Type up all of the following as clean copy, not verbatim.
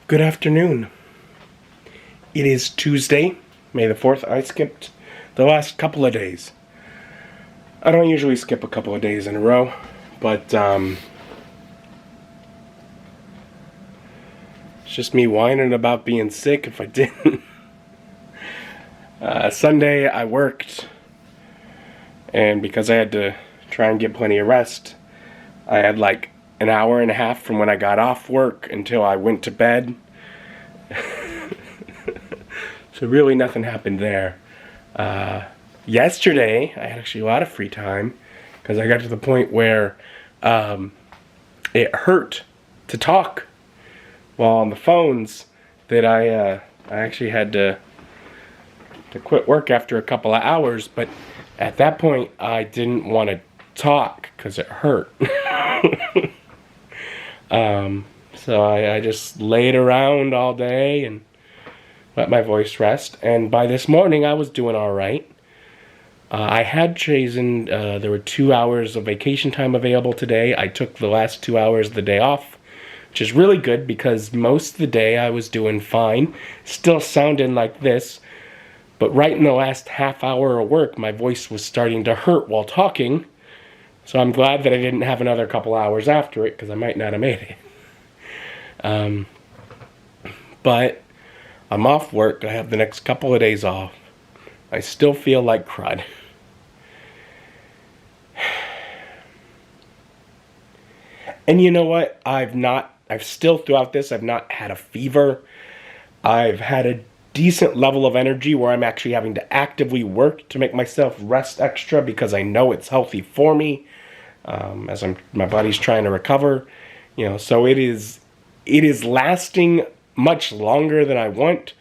Good afternoon. It is Tuesday, May the 4th. I skipped the last couple of days. I don't usually skip a couple of days in a row, but it's just me whining about being sick if I didn't. Sunday I worked, and because I had to try and get plenty of rest, I had like an hour and a half from when I got off work until I went to bed. So really nothing happened there. Yesterday I had actually a lot of free time because I got to the point where it hurt to talk while on the phones that I actually had to quit work after a couple of hours. But at that point I didn't want to talk because it hurt. So I just laid around all day and let my voice rest. And by this morning, I was doing all right. I had chosen, there were 2 hours of vacation time available today. I took the last 2 hours of the day off, which is really good because most of the day I was doing fine, still sounding like this. But right in the last half hour of work, my voice was starting to hurt while talking. So I'm glad that I didn't have another couple hours after it because I might not have made it. But I'm off work. I have the next couple of days off. I still feel like crud. And you know what? I've still throughout this, I've not had a fever. I've had a decent level of energy where I'm actually having to actively work to make myself rest extra because I know it's healthy for me. As my body's trying to recover, so it is lasting much longer than I want,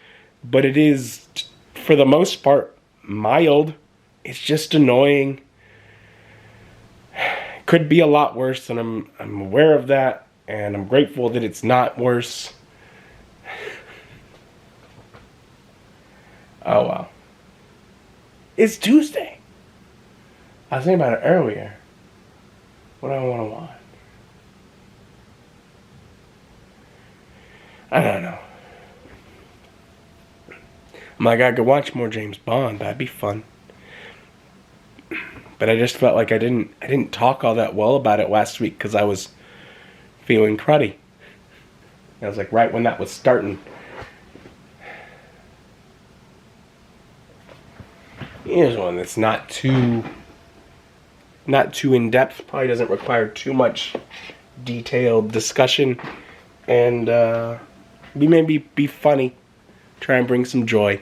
but it is, for the most part, mild. It's just annoying. Could be a lot worse, and I'm aware of that, and I'm grateful that it's not worse. Oh wow. It's Tuesday. I was thinking about it earlier. What do I want to watch? I don't know. I'm like, I could watch more James Bond. That'd be fun. But I just felt like I didn't talk all that well about it last week because I was feeling cruddy. I was like right when that was starting. Here's one that's not too in-depth, probably doesn't require too much detailed discussion, and maybe be funny, try and bring some joy.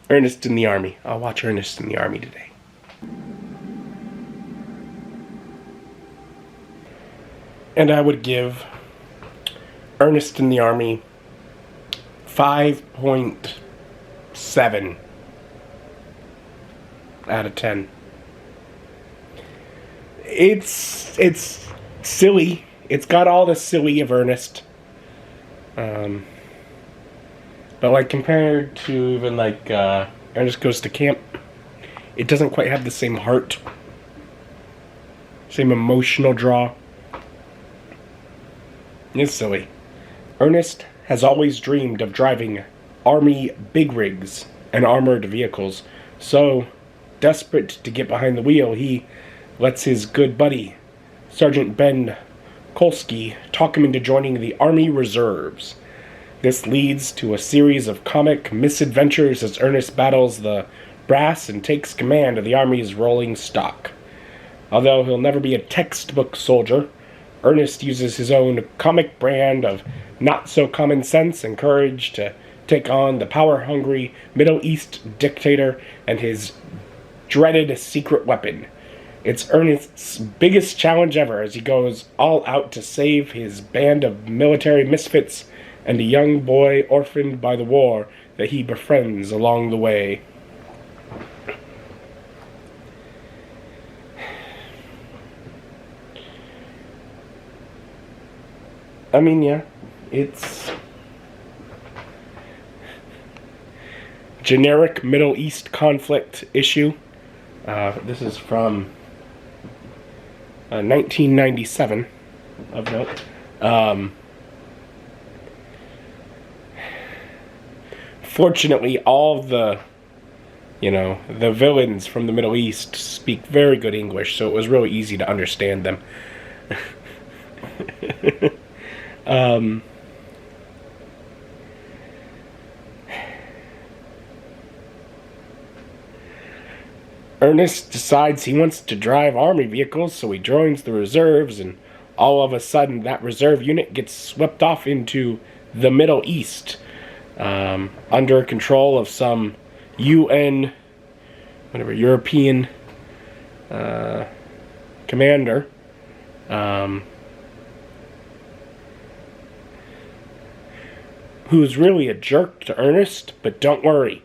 Ernest in the Army. I'll watch Ernest in the Army today. And I would give Ernest in the Army 5.7 out of 10. It's silly. It's got all the silly of Ernest. But like compared to even like Ernest Goes to Camp, it doesn't quite have the same heart, same emotional draw. It's silly. Ernest has always dreamed of driving Army big rigs and armored vehicles, so desperate to get behind the wheel, he lets his good buddy, Sergeant Ben Kolsky, talk him into joining the Army Reserves. This leads to a series of comic misadventures as Ernest battles the brass and takes command of the Army's rolling stock. Although he'll never be a textbook soldier, Ernest uses his own comic brand of not-so-common sense and courage to take on the power-hungry Middle East dictator and his dreaded secret weapon. It's Ernest's biggest challenge ever as he goes all out to save his band of military misfits and a young boy orphaned by the war that he befriends along the way. I mean, yeah, it's generic Middle East conflict issue. This is from 1997, of note. Fortunately, all the, the villains from the Middle East speak very good English, so it was really easy to understand them. Ernest decides he wants to drive army vehicles, so he joins the reserves, and all of a sudden that reserve unit gets swept off into the Middle East, under control of some UN, European commander. Who's really a jerk to Ernest, but don't worry.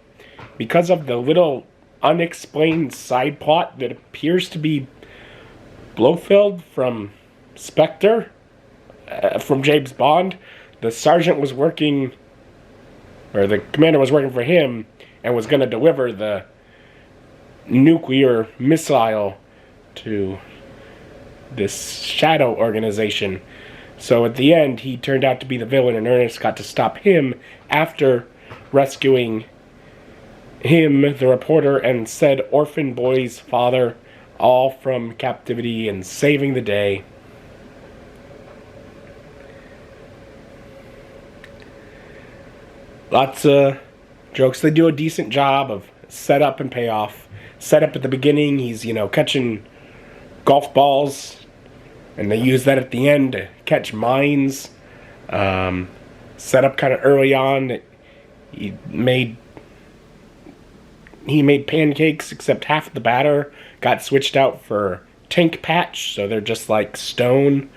Because of the little unexplained side plot that appears to be Blofeld from Spectre, from James Bond, the sergeant was working, or the commander was working for him, and was going to deliver the nuclear missile to this shadow organization. So at the end, he turned out to be the villain, and Ernest got to stop him after rescuing him, the reporter, and said orphan boy's father, all from captivity, and saving the day. Lots of jokes. They do a decent job of setup and payoff. Setup at the beginning, he's, catching golf balls, and they use that at the end to catch mines. Set up kind of early on. He made pancakes, except half of the batter got switched out for tank patch, so they're just like stone,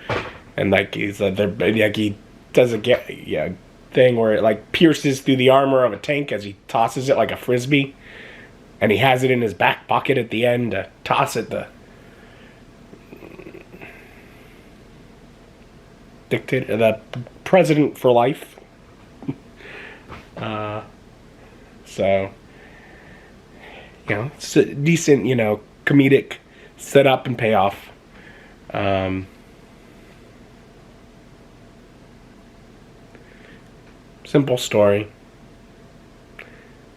and like he does a thing where it like pierces through the armor of a tank as he tosses it like a frisbee, and he has it in his back pocket at the end to toss at the dictator, the president for life. So, it's a decent, comedic setup and payoff. Simple story.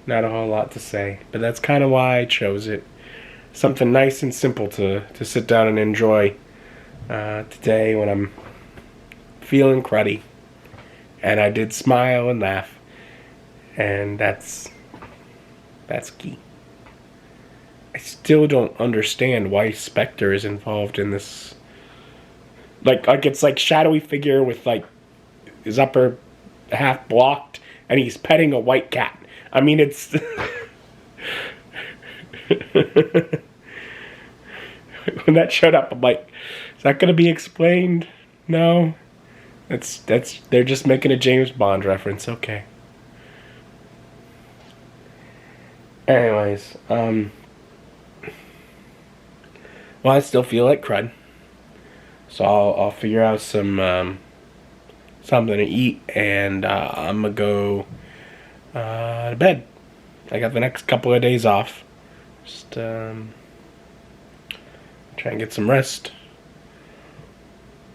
Not a whole lot to say, but that's kind of why I chose it. Something nice and simple to sit down and enjoy today when I'm feeling cruddy. And I did smile and laugh, and that's key. I still don't understand why Spectre is involved in this. Like it's like shadowy figure with like his upper half blocked, and he's petting a white cat. I mean, it's when that showed up, I'm like, is that going to be explained? No. That's they're just making a James Bond reference. Okay. Anyways, well, I still feel like crud, so I'll figure out some something to eat, and I'm gonna go to bed. I got the next couple of days off. Just try and get some rest.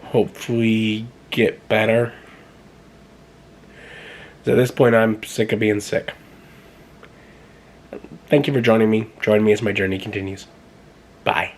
Hopefully get better. At this point, I'm sick of being sick. Thank you for joining me. Join me as my journey continues. Bye.